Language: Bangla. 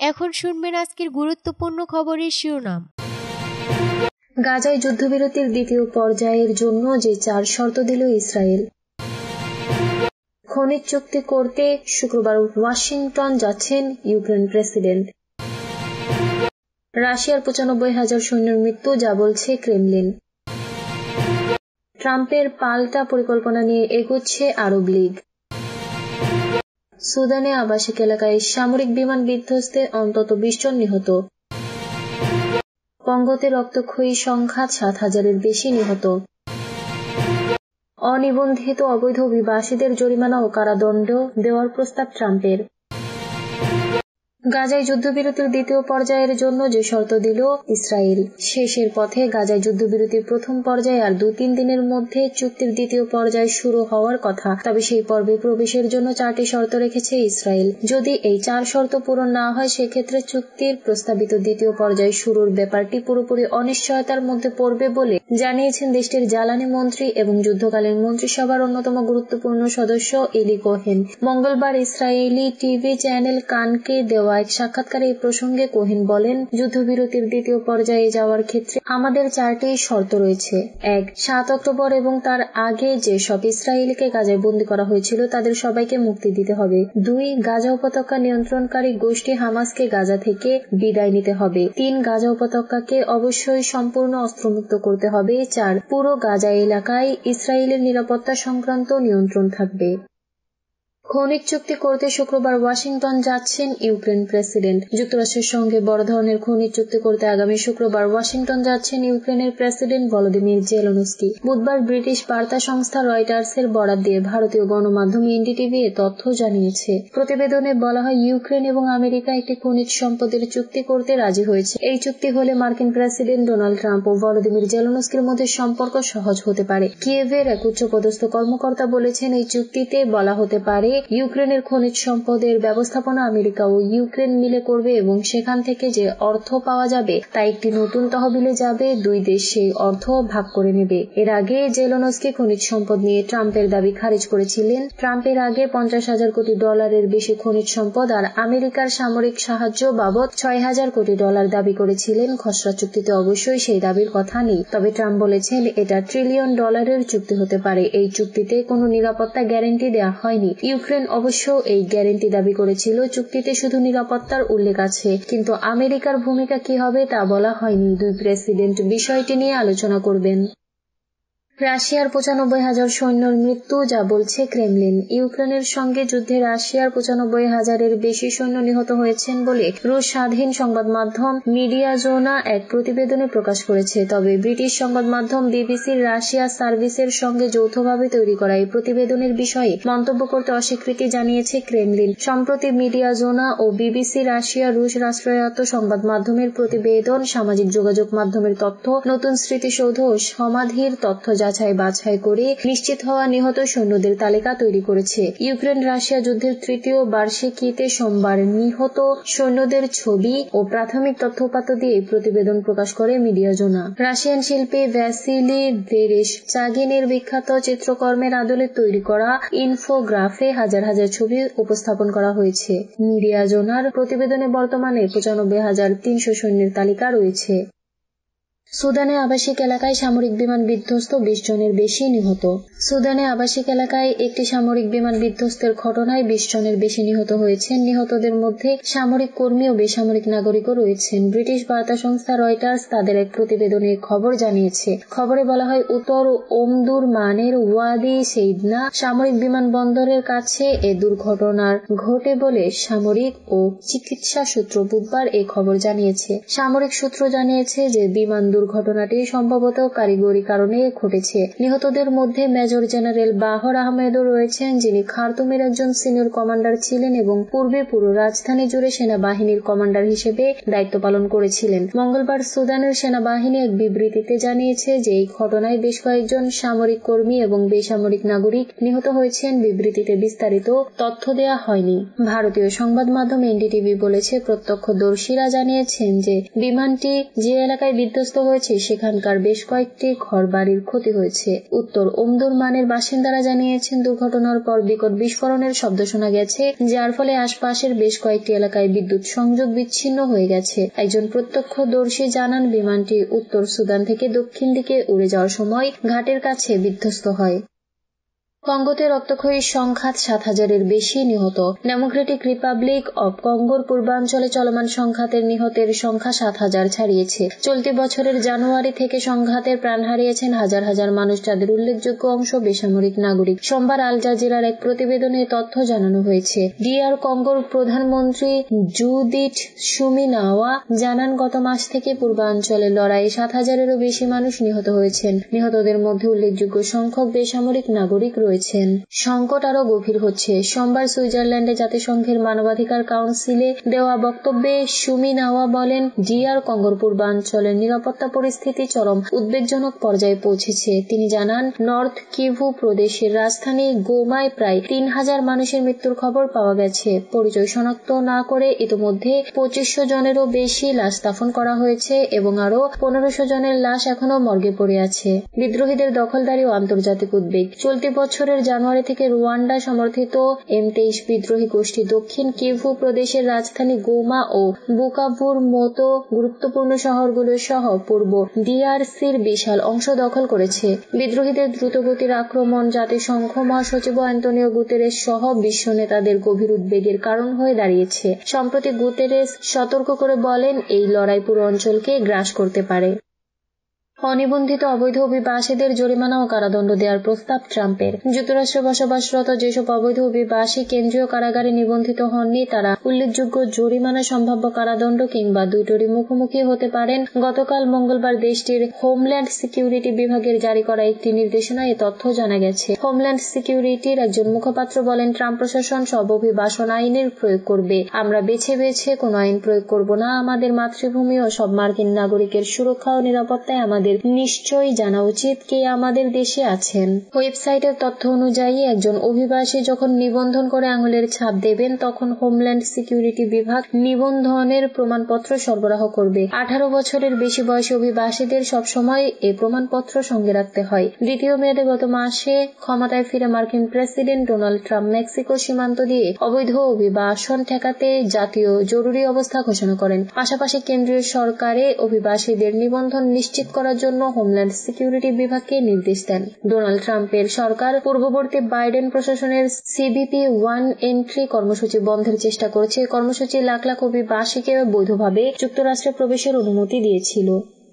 এখন শুনবেন আজকের গুরুত্বপূর্ণ খবরের শিরোনাম। গাজায় যুদ্ধবিরতির দ্বিতীয় পর্যায়ের জন্য যে 4 শর্ত দিল ইসরায়েল। খনিজ চুক্তি করতে শুক্রবার ওয়াশিংটন যাচ্ছেন ইউক্রেন প্রেসিডেন্ট। রাশিয়ার 95,000 সৈন্যের মৃত্যু, যা বলছে ক্রেমলিন। ট্রাম্পের পাল্টা পরিকল্পনা নিয়ে এগোচ্ছে আরব লীগ। সুদানে আবাসিক এলাকায় সামরিক বিমান বিধ্বস্তে অন্তত 20 জন নিহত। কঙ্গোতে রক্তক্ষয়ী সংখ্যা 7,000-এর বেশি নিহত। অনিবন্ধিত অবৈধ অভিবাসীদের জরিমানা ও কারাদণ্ড দেওয়ার প্রস্তাব ট্রাম্পের। গাজায় যুদ্ধবিরতির দ্বিতীয় পর্যায়ের জন্য যে শর্ত দিল ইসরায়েল। শেষের পথে গাজায় যুদ্ধবিরতির প্রথম পর্যায়ে আর 2-3 দিনের মধ্যে চুক্তির দ্বিতীয় পর্যায় শুরু হওয়ার কথা। তবে সেই পর্বে প্রবেশের জন্য 4টি শর্ত রেখেছে ইসরায়েল। যদি এই 4 শর্ত পূরণ না হয়, সেক্ষেত্রে চুক্তির প্রস্তাবিত দ্বিতীয় পর্যায় শুরুর ব্যাপারটি পুরোপুরি অনিশ্চয়তার মধ্যে পড়বে বলে জানিয়েছেন দেশটির জ্বালানি মন্ত্রী এবং যুদ্ধকালীন মন্ত্রিসভার অন্যতম গুরুত্বপূর্ণ সদস্য এলি কোহেন। মঙ্গলবার ইসরায়েলি টিভি চ্যানেল কানকে দেওয়া এক সাক্ষাৎকারে এই প্রসঙ্গে কোহেন বলেন, যুদ্ধবিরতির দ্বিতীয় পর্যায়ে যাওয়ার ক্ষেত্রে আমাদের 4টি শর্ত রয়েছে। 1. 7 অক্টোবর এবং তার আগে যে সব ইসরায়েলিকে গাজায় বন্দী করা হয়েছিল তাদের সবাইকে মুক্তি দিতে হবে। 2. গাজা উপত্যকা নিয়ন্ত্রণকারী গোষ্ঠী হামাসকে গাজা থেকে বিদায় নিতে হবে। 3. গাজা উপত্যকাকে অবশ্যই সম্পূর্ণ অস্ত্রমুক্ত করতে হবে। 4. পুরো গাজা এলাকায় ইসরায়েলের নিরাপত্তা সংক্রান্ত নিয়ন্ত্রণ থাকবে। খনিজ চুক্তি করতে শুক্রবার ওয়াশিংটন যাচ্ছেন ইউক্রেন প্রেসিডেন্ট। যুক্তরাষ্ট্রের সঙ্গে বড় ধরনের খনিজ চুক্তি করতে আগামী শুক্রবার ওয়াশিংটন যাচ্ছেন ইউক্রেনের প্রেসিডেন্ট ভলোদিমির জেলেনস্কি। বুধবার ব্রিটিশ বার্তা সংস্থা রয়টার্সের বরাত দিয়ে ভারতীয় গণমাধ্যম এনডিটিভি এ তথ্য জানিয়েছে। প্রতিবেদনে বলা হয়, ইউক্রেন এবং আমেরিকা একটি খনিজ সম্পদের চুক্তি করতে রাজি হয়েছে। এই চুক্তি হলে মার্কিন প্রেসিডেন্ট ডোনাল্ড ট্রাম্প ও ভলোদিমির জেলেনস্কির মধ্যে সম্পর্ক সহজ হতে পারে। কিয়েভের এক উচ্চপদস্থ কর্মকর্তা বলেছেন, এই চুক্তিতে বলা হতে পারে ইউক্রেনের খনিজ সম্পদের ব্যবস্থাপনা আমেরিকা ও ইউক্রেন মিলে করবে এবং সেখান থেকে যে অর্থ পাওয়া যাবে তা একটি নতুন তহবিলে যাবে। 2 দেশ সেই অর্থ ভাগ করে নেবে। এর আগে জেলেনস্কি খনিজ সম্পদ নিয়ে ট্রাম্পের দাবি খারিজ করেছিলেন। ট্রাম্পের আগে $50,000 কোটি বেশি খনিজ সম্পদ আর আমেরিকার সামরিক সাহায্য বাবদ $6,000 কোটি দাবি করেছিলেন। খসড়া চুক্তিতে অবশ্যই সেই দাবির কথা নেই, তবে ট্রাম্প বলেছেন এটা $1 ট্রিলিয়ন চুক্তি হতে পারে। এই চুক্তিতে কোনো নিরাপত্তা গ্যারান্টি দেওয়া হয়নি। ইউক্রেন অবশ্য এই গ্যারান্টি দাবি করেছিল। চুক্তিতে শুধু নিরাপত্তার উল্লেখ আছে, কিন্তু আমেরিকার ভূমিকা কি হবে তা বলা হয়নি। 2 প্রেসিডেন্ট বিষয়টি নিয়ে আলোচনা করবেন। রাশিয়ার 95,000 সৈন্যের মৃত্যু, যা বলছে ক্রেমলিন। ইউক্রেনের সঙ্গে যুদ্ধে রাশিয়ার 95,000-এর বেশি সৈন্য নিহত হয়েছেন বলে রুশ স্বাধীন সংবাদ মাধ্যম মিডিয়াজোনা এক প্রতিবেদনে প্রকাশ করেছে। তবে ব্রিটিশ সংবাদ মাধ্যম বিবিসির রাশিয়া সার্ভিসের সঙ্গে যৌথভাবে তৈরি করা এই প্রতিবেদনের বিষয়ে মন্তব্য করতে অস্বীকৃতি জানিয়েছে ক্রেমলিন। সম্প্রতি মিডিয়াজোনা ও বিবিসি রাশিয়া রুশ রাষ্ট্রায়ত্ত সংবাদ মাধ্যমের প্রতিবেদন, সামাজিক যোগাযোগ মাধ্যমের তথ্য, নতুন স্মৃতিসৌধ ও সমাধির তথ্য যাচাই বাছাই করে নিশ্চিত হওয়া নিহত সৈন্যদের তালিকা তৈরি করেছে। ইউক্রেন রাশিয়া যুদ্ধের 3য় বার্ষিকীতে সোমবার নিহত সৈন্যদের ছবি ও প্রাথমিক তথ্য-উপাত্ত দিয়ে এই প্রতিবেদন প্রকাশ করে মিডিয়াজোনা। রাশিয়ান শিল্পী ভ্যাসিলি ভেরেশচাগিনের বিখ্যাত চিত্রকর্মের আদলে তৈরি করা ইনফোগ্রাফে হাজার হাজার ছবি উপস্থাপন করা হয়েছে। মিডিয়াজোনার প্রতিবেদনে বর্তমানে 95,300 সৈন্যের তালিকা রয়েছে। সুদানে আবাসিক এলাকায় সামরিক বিমান বিধ্বস্ত, 20 জনের বেশি নিহত। সুদানে আবাসিক এলাকায় একটি সামরিক বিমান বিধ্বস্তের ঘটনায় 20 জনের বেশি নিহত হয়েছেন। নিহতদের মধ্যে সামরিক কর্মী ও বেসামরিক নাগরিকও রয়েছেন। ব্রিটিশ বার্তা সংস্থা রয়টার্স তাদের এক প্রতিবেদনে খবর জানিয়েছে। খবরে বলা হয়, উত্তর ওমদুরমানের ওয়াদি সেইদনা সামরিক বিমানবন্দরের কাছে এ দুর্ঘটনার ঘটে বলে সামরিক ও চিকিৎসা সূত্র বুধবার এই খবর জানিয়েছে। সামরিক সূত্র জানিয়েছে যে বিমান দুর্ঘটনাটি সম্ভবত কারিগরি কারণে ঘটেছে। নিহতদের মধ্যে মেজর জেনারেল বাহর আহমেদও রয়েছেন, যিনি খার্তুমের একজন সিনিয়র কমান্ডার ছিলেন এবং পূর্বে পুরো রাজধানী জুড়ে সেনাবাহিনীর কমান্ডার হিসেবে দায়িত্ব পালন করেছিলেন। মঙ্গলবার সুদানের সেনাবাহিনী এক বিবৃতিতে জানিয়েছে যে এই ঘটনায় বেশ কয়েকজন সামরিক কর্মী এবং বেসামরিক নাগরিক নিহত হয়েছেন। বিবৃতিতে বিস্তারিত তথ্য দেওয়া হয়নি। ভারতীয় সংবাদ মাধ্যম এনডিটিভি বলেছে, প্রত্যক্ষদর্শীরা জানিয়েছেন যে বিমানটি যে এলাকায় বিধ্বস্ত হয়েছে সেখানকার বেশ কয়েকটি ঘরবাড়ির ক্ষতি হয়েছে। উত্তর ওমদুরমানের বাসিন্দারা জানিয়েছেন, দুর্ঘটনার পর বিকট বিস্ফোরণের শব্দ শোনা গেছে, যার ফলে আশপাশের বেশ কয়েকটি এলাকায় বিদ্যুৎ সংযোগ বিচ্ছিন্ন হয়ে গেছে। একজন প্রত্যক্ষদর্শী জানান, বিমানটি উত্তর সুদান থেকে দক্ষিণ দিকে উড়ে যাওয়ার সময় ঘাটের কাছে বিধ্বস্ত হয়। কঙ্গোতে রক্তক্ষয়ীর সংঘাত 7,000-এর বেশি নিহত। ডেমোক্রেটিক রিপাবলিক অব কঙ্গোর পূর্বাঞ্চলে চলমান সংঘাতের নিহতের সংখ্যা 7,000 ছাড়িয়েছে। চলতি বছরের জানুয়ারি থেকে সংঘাতের প্রাণ হারিয়েছেন হাজার হাজার মানুষ, যাদের উল্লেখযোগ্য অংশ বেসামরিক নাগরিক। সোমবার আল জাজিরার এক প্রতিবেদনে তথ্য জানানো হয়েছে। DR কঙ্গোর প্রধানমন্ত্রী জুডিথ সুমিনাওয়া জানান, গত মাস থেকে পূর্বাঞ্চলের লড়াইয়ে 7,000-এরও বেশি মানুষ নিহত হয়েছেন। নিহতদের মধ্যে উল্লেখযোগ্য সংখ্যক বেসামরিক নাগরিক রয়েছেন। সংকট আরো গভীর হচ্ছে। সোমবার সুইজারল্যান্ডে জাতিসংঘের মানবাধিকার কাউন্সিলে দেওয়া বক্তব্যে সুমিনাওয়া বলেন, DR কঙ্গোর পূর্বাঞ্চলের নিরাপত্তা পরিস্থিতি চরম উদ্বেগজনক পর্যায়ে পৌঁছেছে। তিনি জানান, নর্থ কিভু প্রদেশের রাজধানী গোমায় প্রায় 3,000 মানুষের মৃত্যুর খবর পাওয়া গেছে। পরিচয় শনাক্ত না করে ইতোমধ্যে 2,500 জনেরও বেশি লাশ দাফন করা হয়েছে এবং আরো 1,500 জনের লাশ এখনো মর্গে পড়ে আছে। বিদ্রোহীদের দখলদারি ও আন্তর্জাতিক উদ্বেগ। চলতি বছরের জানুয়ারি থেকে রুয়ান্ডা সমর্থিত M23 বিদ্রোহী গোষ্ঠী দক্ষিণ কিভু প্রদেশের রাজধানী গোমা ও বুকাভুর মতো গুরুত্বপূর্ণ শহরগুলো সহ পূর্ব DRCর বিশাল অংশ দখল করেছে। বিদ্রোহীদের দ্রুতগতির আক্রমণ জাতিসংঘ মহাসচিব অ্যান্টোনিও গুতেরেস সহ বিশ্ব নেতাদের গভীর উদ্বেগের কারণ হয়ে দাঁড়িয়েছে। সম্প্রতি গুতেরেস সতর্ক করে বলেন, এই লড়াই পুরো অঞ্চলকে গ্রাস করতে পারে। অনিবন্ধিত অবৈধ অভিবাসীদের জরিমানা ও কারাদণ্ড দেওয়ার প্রস্তাব ট্রাম্পের। যুক্তরাষ্ট্রে বসবাসরত যেসব অবৈধ অভিবাসী কেন্দ্রীয় কারাগারে নিবন্ধিত হননি, তারা উল্লেখযোগ্য জরিমানা, সম্ভাব্য কারাদণ্ড কিংবা দুটোরই মুখোমুখি হতে পারেন। গতকাল মঙ্গলবার দেশটির হোমল্যান্ড সিকিউরিটি বিভাগের জারি করা একটি নির্দেশনায় এ তথ্য জানা গেছে। হোমল্যান্ড সিকিউরিটির একজন মুখপাত্র বলেন, ট্রাম্প প্রশাসন সব অভিবাসন আইনের প্রয়োগ করবে। আমরা বেছে বেছে কোনো আইন প্রয়োগ করব না। আমাদের মাতৃভূমি ও সব মার্কিন নাগরিকের সুরক্ষা ও নিরাপত্তায় আমাদের নিশ্চয়ই জানা উচিত কে আমাদের দেশে আছেন। ওয়েবসাইটের তথ্য অনুযায়ী, একজন অভিবাসী যখন নিবন্ধন করে আঙুলের ছাপ দেবেন, তখন হোমল্যান্ড সিকিউরিটি বিভাগ নিবন্ধনের প্রমাণপত্র সরবরাহ করবে। 18 বছরের বেশি বয়সী অভিবাসীদের সবসময় এই প্রমাণপত্র সঙ্গে রাখতে হয়। দ্বিতীয় মেয়াদে গত মাসে ক্ষমতায় ফিরে মার্কিন প্রেসিডেন্ট ডোনাল্ড ট্রাম্প মেক্সিকো সীমান্ত দিয়ে অবৈধ অভিবাসন ঠেকাতে জাতীয় জরুরি অবস্থা ঘোষণা করেন। পাশাপাশি কেন্দ্রীয় সরকারে অভিবাসীদের নিবন্ধন নিশ্চিত করার জন্য হোমল্যান্ড সিকিউরিটি বিভাগকে নির্দেশ দেন। ডোনাল্ড ট্রাম্পের সরকার পূর্ববর্তী বাইডেন প্রশাসনের CBP 1 এন্ট্রি কর্মসূচি বন্ধের চেষ্টা করেছে। কর্মসূচি লাখ লাখ অভিবাসীকে বৈধভাবে যুক্তরাষ্ট্রে প্রবেশের অনুমতি দিয়েছিল।